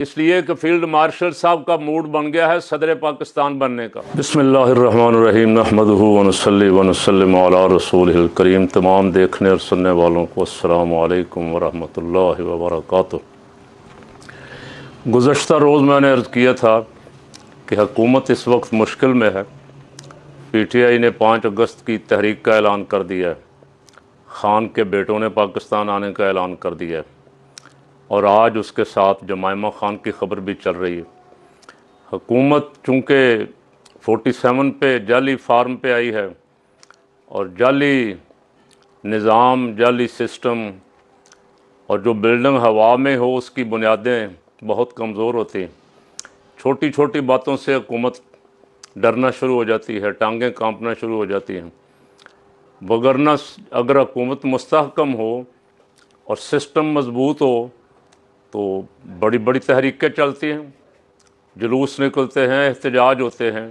اس لیے کہ field marshal صاحب کا موڈ بن گیا ہے صدر پاکستان بننے کا۔ بسم اللہ الرحمن الرحیم، نحمدہ ونصلی ونسلم علی رسولہ الکریم۔ تمام دیکھنے اور سننے والوں کو السلام علیکم ورحمۃ اللہ وبرکاتہ۔ گزشتہ روز میں نے عرض کیا تھا کہ حکومت اس وقت مشکل میں ہے۔ پی ٹی آئی نے 5 اگست کی تحریک کا اعلان کر دیا ہے، خان کے بیٹوں نے پاکستان آنے کا اعلان کر دیا ہے، اور آج اس کے ساتھ جمائمہ خان کی خبر بھی چل رہی ہے۔ حکومت چونکہ 47 پہ جعلی فارم پہ آئی ہے، اور جعلی نظام، جعلی سسٹم، اور جو بلڈنگ ہوا میں ہو اس کی بنیادیں بہت کمزور ہوتی ہیں۔ چھوٹی چھوٹی باتوں سے حکومت ڈرنا شروع ہو جاتی ہے، ٹانگیں کانپنا شروع ہو جاتی ہیں۔ وگرنہ اگر حکومت مستحکم ہو اور سسٹم مضبوط ہو تو بڑی بڑی تحریکیں چلتی ہیں، جلوس نکلتے ہیں، احتجاج ہوتے ہیں۔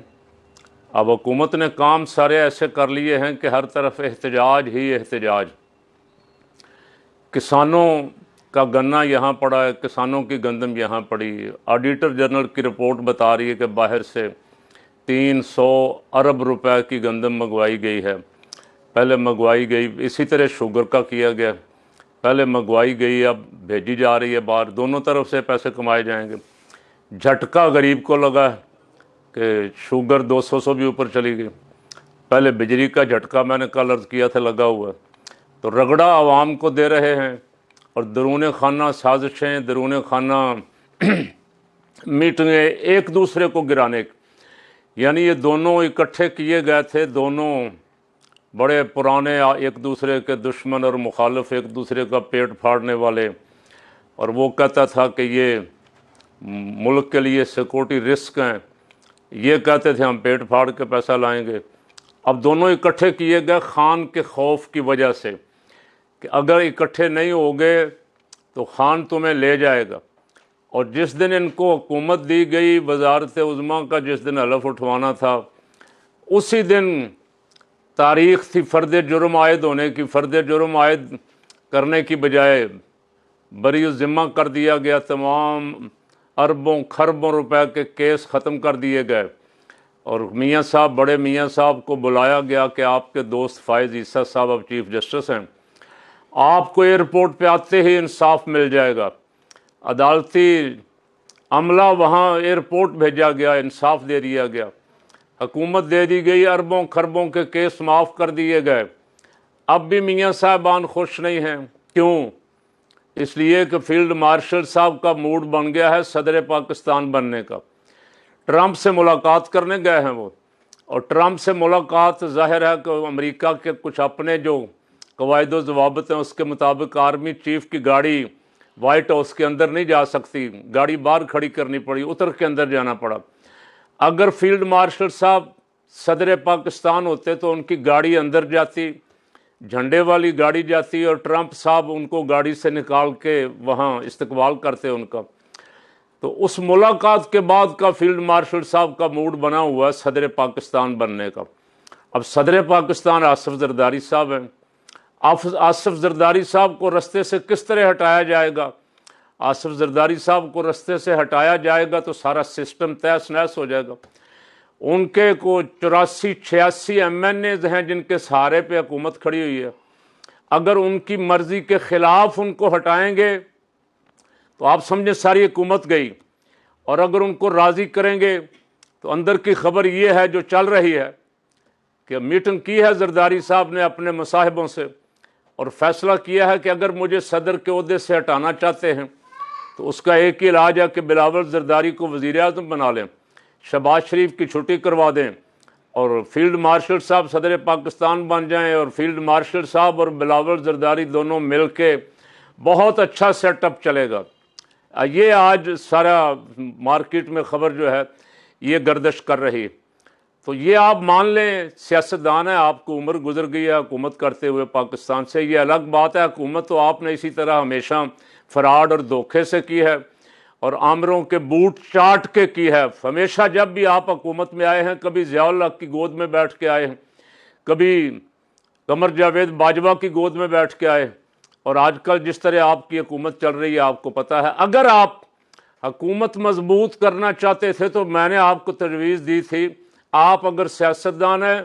اب حکومت نے کام سارے ایسے کر لیے ہیں کہ ہر طرف احتجاج ہی احتجاج۔ کسانوں کا گنا یہاں پڑا ہے، کسانوں کی گندم یہاں پڑی ہے۔ آڈیٹر جنرل کی رپورٹ بتا رہی ہے کہ باہر سے 300 ارب روپے کی گندم منگوائی گئی ہے۔ پہلے منگوائی گئی، اسی طرح شوگر کا کیا گیا، پہلے منگوائی گئی، اب بھیجی جا رہی ہے باہر۔ دونوں طرف سے پیسے کمائے جائیں گے۔ جھٹکا غریب کو لگا کہ شوگر 200 سے بھی اوپر چلی گئی۔ پہلے بجلی کا جھٹکا میں نے کل عرض کیا تھا لگا ہوا ہے، تو رگڑا عوام کو دے رہے ہیں، اور درون خانہ سازشیں، درون خانہ میٹنگیں ایک دوسرے کو گرانے کی۔ یعنی یہ دونوں اکٹھے کیے گئے تھے، دونوں بڑے پرانے ایک دوسرے کے دشمن اور مخالف، ایک دوسرے کا پیٹ پھاڑنے والے۔ اور وہ کہتا تھا کہ یہ ملک کے لیے سیکورٹی رسک ہیں، یہ کہتے تھے ہم پیٹ پھاڑ کے پیسہ لائیں گے۔ اب دونوں اکٹھے کیے گئے خان کے خوف کی وجہ سے کہ اگر اکٹھے نہیں ہوگے تو خان تمہیں لے جائے گا۔ اور جس دن ان کو حکومت دی گئی، وزارت عظمیٰ کا جس دن حلف اٹھوانا تھا، اسی دن تاریخ تھی فرد جرم عائد ہونے کی۔ فرد جرم عائد کرنے کی بجائے بری الذمہ کر دیا گیا، تمام اربوں کھربوں روپے کے کیس ختم کر دیے گئے، اور میاں صاحب، بڑے میاں صاحب کو بلایا گیا کہ آپ کے دوست فائز عیسیٰ صاحب اب چیف جسٹس ہیں، آپ کو ایئرپورٹ پہ آتے ہی انصاف مل جائے گا۔ عدالتی عملہ وہاں ایئرپورٹ بھیجا گیا، انصاف دے دیا گیا، حکومت دے دی گئی، اربوں کھربوں کے کیس معاف کر دیے گئے۔ اب بھی میاں صاحبان خوش نہیں ہیں۔ کیوں؟ اس لیے کہ فیلڈ مارشل صاحب کا موڈ بن گیا ہے صدر پاکستان بننے کا۔ ٹرمپ سے ملاقات کرنے گئے ہیں وہ، اور ٹرمپ سے ملاقات ظاہر ہے کہ امریکہ کے کچھ اپنے جو قواعد و ضوابط ہیں اس کے مطابق آرمی چیف کی گاڑی وائٹ ہاؤس کے اندر نہیں جا سکتی، گاڑی باہر کھڑی کرنی پڑی، اتر کے اندر جانا پڑا۔ اگر فیلڈ مارشل صاحب صدر پاکستان ہوتے تو ان کی گاڑی اندر جاتی، جھنڈے والی گاڑی جاتی، اور ٹرمپ صاحب ان کو گاڑی سے نکال کے وہاں استقبال کرتے ان کا۔ تو اس ملاقات کے بعد کا فیلڈ مارشل صاحب کا موڈ بنا ہوا ہے صدر پاکستان بننے کا۔ اب صدر پاکستان آصف زرداری صاحب ہیں۔ آصف زرداری صاحب کو رستے سے کس طرح ہٹایا جائے گا؟ آصف زرداری صاحب کو رستے سے ہٹایا جائے گا تو سارا سسٹم تہس نہس ہو جائے گا۔ ان کے کو 84-86 ایم این ایز ہیں جن کے سہارے پہ حکومت کھڑی ہوئی ہے۔ اگر ان کی مرضی کے خلاف ان کو ہٹائیں گے تو آپ سمجھیں ساری حکومت گئی، اور اگر ان کو راضی کریں گے تو اندر کی خبر یہ ہے جو چل رہی ہے کہ میٹنگ کی ہے زرداری صاحب نے اپنے مصاحبوں سے، اور فیصلہ کیا ہے کہ اگر مجھے صدر کے عہدے سے ہٹانا چاہتے ہیں تو اس کا ایک ہی علاج ہے کہ بلاول زرداری کو وزیر اعظم بنا لیں، شہباز شریف کی چھٹی کروا دیں، اور فیلڈ مارشل صاحب صدر پاکستان بن جائیں، اور فیلڈ مارشل صاحب اور بلاول زرداری دونوں مل کے بہت اچھا سیٹ اپ چلے گا۔ یہ آج سارا مارکیٹ میں خبر جو ہے یہ گردش کر رہی ہے۔ تو یہ آپ مان لیں سیاستدان ہے، آپ کو عمر گزر گئی ہے حکومت کرتے ہوئے پاکستان سے، یہ الگ بات ہے۔ حکومت تو آپ نے اسی طرح ہمیشہ فراڈ اور دھوکے سے کی ہے، اور آمروں کے بوٹ چاٹ کے کی ہے۔ ہمیشہ جب بھی آپ حکومت میں آئے ہیں، کبھی ضیاء الحق کی گود میں بیٹھ کے آئے ہیں، کبھی قمر جاوید باجوہ کی گود میں بیٹھ کے آئے، اور آج کل جس طرح آپ کی حکومت چل رہی ہے آپ کو پتہ ہے۔ اگر آپ حکومت مضبوط کرنا چاہتے تھے تو میں نے آپ کو تجویز دی تھی، آپ اگر سیاستدان ہیں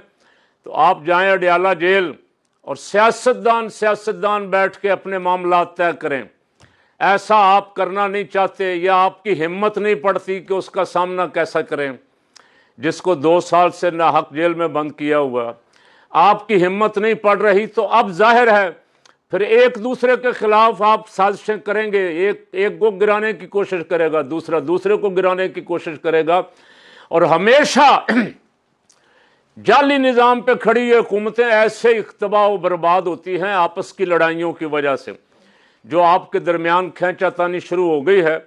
تو آپ جائیں اڈیالہ جیل اور سیاستدان بیٹھ کے اپنے معاملات طے کریں۔ ایسا آپ کرنا نہیں چاہتے یا آپ کی ہمت نہیں پڑتی کہ اس کا سامنا کیسا کریں، جس کو 2 سال سے ناحق جیل میں بند کیا ہوا، آپ کی ہمت نہیں پڑ رہی تو اب ظاہر ہے پھر ایک دوسرے کے خلاف آپ سازشیں کریں گے، ایک کو گرانے کی کوشش کرے گا، دوسرے کو گرانے کی کوشش کرے گا، اور ہمیشہ جعلی نظام پہ کھڑی یہ حکومتیں ایسے تباہ و برباد ہوتی ہیں آپس کی لڑائیوں کی وجہ سے، جو آپ کے درمیان کھینچا تانی شروع ہو گئی ہے،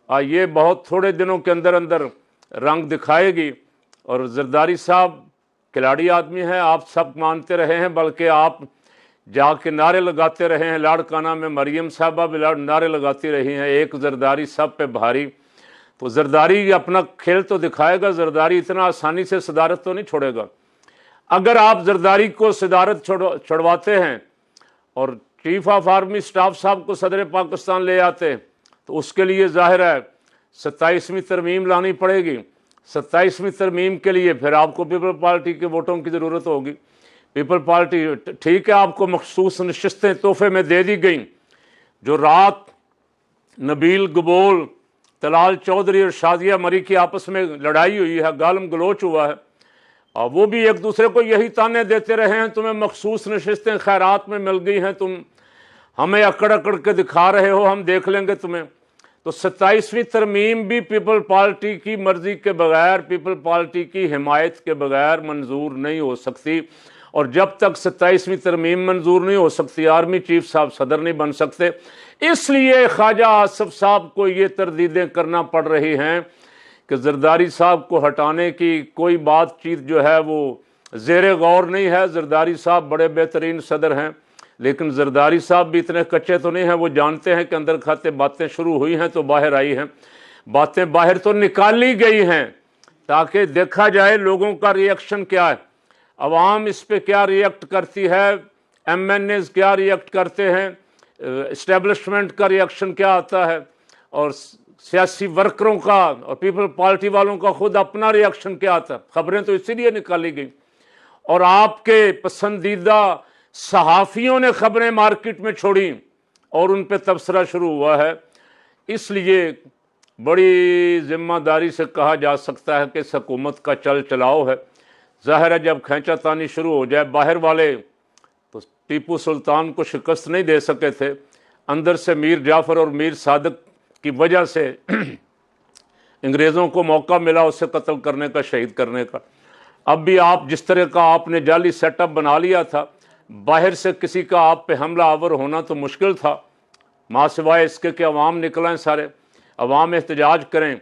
یہ بہت تھوڑے دنوں کے اندر رنگ دکھائے گی۔ اور زرداری صاحب کھلاڑی آدمی ہیں، آپ سب مانتے رہے ہیں، بلکہ آپ جا کے نعرے لگاتے رہے ہیں، لاڑکانہ میں مریم صاحبہ بھی نعرے لگاتی رہی ہیں، ایک زرداری سب پہ بھاری۔ تو زرداری اپنا کھیل تو دکھائے گا، زرداری اتنا آسانی سے صدارت تو نہیں چھوڑے گا۔ اگر آپ زرداری کو صدارت چھڑواتے ہیں اور چیف آف آرمی سٹاف صاحب کو صدر پاکستان لے آتے تو اس کے لیے ظاہر ہے 27ویں ترمیم لانی پڑے گی۔ 27ویں ترمیم کے لیے پھر آپ کو پیپل پارٹی کے ووٹوں کی ضرورت ہوگی۔ پیپل پارٹی ٹھیک ہے، آپ کو مخصوص نشستیں تحفے میں دے دی گئیں، جو رات نبیل گبول، طلال چودھری اور شازیہ مری کی آپس میں لڑائی ہوئی ہے، گالم گلوچ ہوا ہے، اور وہ بھی ایک دوسرے کو یہی تانے دیتے رہے ہیں، تمہیں مخصوص نشستیں خیرات میں مل گئی ہیں، تم ہمیں اکڑ کے دکھا رہے ہو، ہم دیکھ لیں گے تمہیں۔ تو 27ویں ترمیم بھی پیپل پارٹی کی مرضی کے بغیر، پیپل پارٹی کی حمایت کے بغیر منظور نہیں ہو سکتی، اور جب تک 27ویں ترمیم منظور نہیں ہو سکتی آرمی چیف صاحب صدر نہیں بن سکتے۔ اس لیے خواجہ آصف صاحب کو یہ تردیدیں کرنا پڑ رہی ہیں کہ زرداری صاحب کو ہٹانے کی کوئی بات چیت جو ہے وہ زیر غور نہیں ہے۔ زرداری صاحب بڑے بہترین صدر ہیں، لیکن زرداری صاحب بھی اتنے کچے تو نہیں ہیں، وہ جانتے ہیں کہ اندر کھاتے باتیں شروع ہوئی ہیں تو باہر آئی ہیں، باتیں باہر تو نکالی گئی ہیں تاکہ دیکھا جائے لوگوں کا ری ایکشن کیا ہے، عوام اس پہ کیا ری ایکٹ کرتی ہے، ایم این ایز کیا ری ایکٹ کرتے ہیں، اسٹیبلشمنٹ کا ری ایکشن کیا آتا ہے، اور سیاسی ورکروں کا اور پیپل پارٹی والوں کا خود اپنا ری ایکشن کیا آتا ہے۔ خبریں تو اسی لیے نکالی گئیں، اور آپ کے پسندیدہ صحافیوں نے خبریں مارکیٹ میں چھوڑیں اور ان پہ تبصرہ شروع ہوا ہے۔ اس لیے بڑی ذمہ داری سے کہا جا سکتا ہے کہ اس حکومت کا چل چلاؤ ہے۔ ظاہر ہے جب کھینچا تانی شروع ہو جائے، باہر والے تو ٹیپو سلطان کو شکست نہیں دے سکے تھے، اندر سے میر جعفر اور میر صادق کی وجہ سے انگریزوں کو موقع ملا اسے قتل کرنے کا، شہید کرنے کا۔ اب بھی آپ جس طرح کا آپ نے جعلی سیٹ اپ بنا لیا تھا، باہر سے کسی کا آپ پہ حملہ آور ہونا تو مشکل تھا، ماں سوائے اس کے کہ عوام نکلیں، سارے عوام احتجاج کریں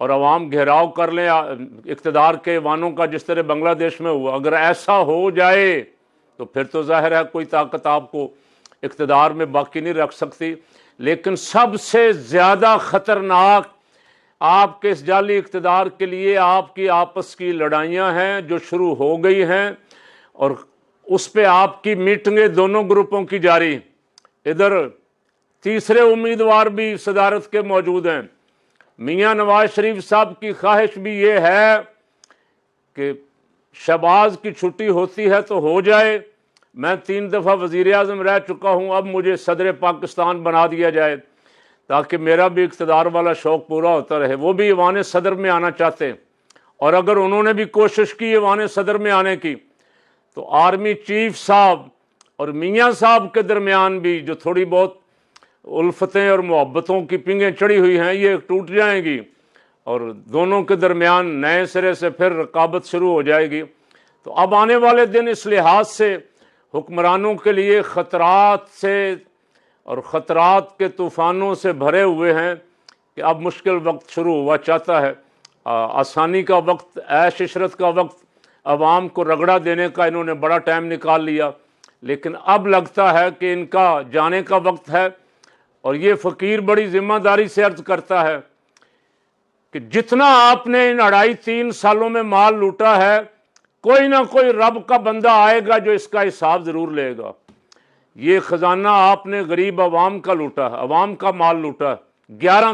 اور عوام گھیراؤ کر لیں اقتدار کے ایوانوں کا، جس طرح بنگلہ دیش میں ہوا۔ اگر ایسا ہو جائے تو پھر تو ظاہر ہے کوئی طاقت آپ کو اقتدار میں باقی نہیں رکھ سکتی۔ لیکن سب سے زیادہ خطرناک آپ کے اس جعلی اقتدار کے لیے آپ کی آپس کی لڑائیاں ہیں جو شروع ہو گئی ہیں، اور اس پہ آپ کی میٹنگیں دونوں گروپوں کی جاری۔ ادھر تیسرے امیدوار بھی صدارت کے موجود ہیں۔ میاں نواز شریف صاحب کی خواہش بھی یہ ہے کہ شہباز کی چھٹی ہوتی ہے تو ہو جائے، میں 3 دفعہ وزیر اعظم رہ چکا ہوں، اب مجھے صدر پاکستان بنا دیا جائے تاکہ میرا بھی اقتدار والا شوق پورا ہوتا رہے۔ وہ بھی ایوان صدر میں آنا چاہتے ہیں، اور اگر انہوں نے بھی کوشش کی ایوان صدر میں آنے کی تو آرمی چیف صاحب اور میاں صاحب کے درمیان بھی جو تھوڑی بہت الفتیں اور محبتوں کی پنگیں چڑھی ہوئی ہیں، یہ ٹوٹ جائیں گی، اور دونوں کے درمیان نئے سرے سے پھر رقابت شروع ہو جائے گی۔ تو اب آنے والے دن اس لحاظ سے حکمرانوں کے لیے خطرات سے اور خطرات کے طوفانوں سے بھرے ہوئے ہیں کہ اب مشکل وقت شروع ہوا چاہتا ہے۔ آسانی کا وقت، عیش عشرت کا وقت، عوام کو رگڑا دینے کا انہوں نے بڑا ٹائم نکال لیا، لیکن اب لگتا ہے کہ ان کا جانے کا وقت ہے۔ اور یہ فقیر بڑی ذمہ داری سے عرض کرتا ہے کہ جتنا آپ نے ان 2.5-3 سالوں میں مال لوٹا ہے، کوئی نہ کوئی رب کا بندہ آئے گا جو اس کا حساب ضرور لے گا۔ یہ خزانہ آپ نے غریب عوام کا لوٹا ہے، عوام کا مال لوٹا ہے، 11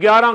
11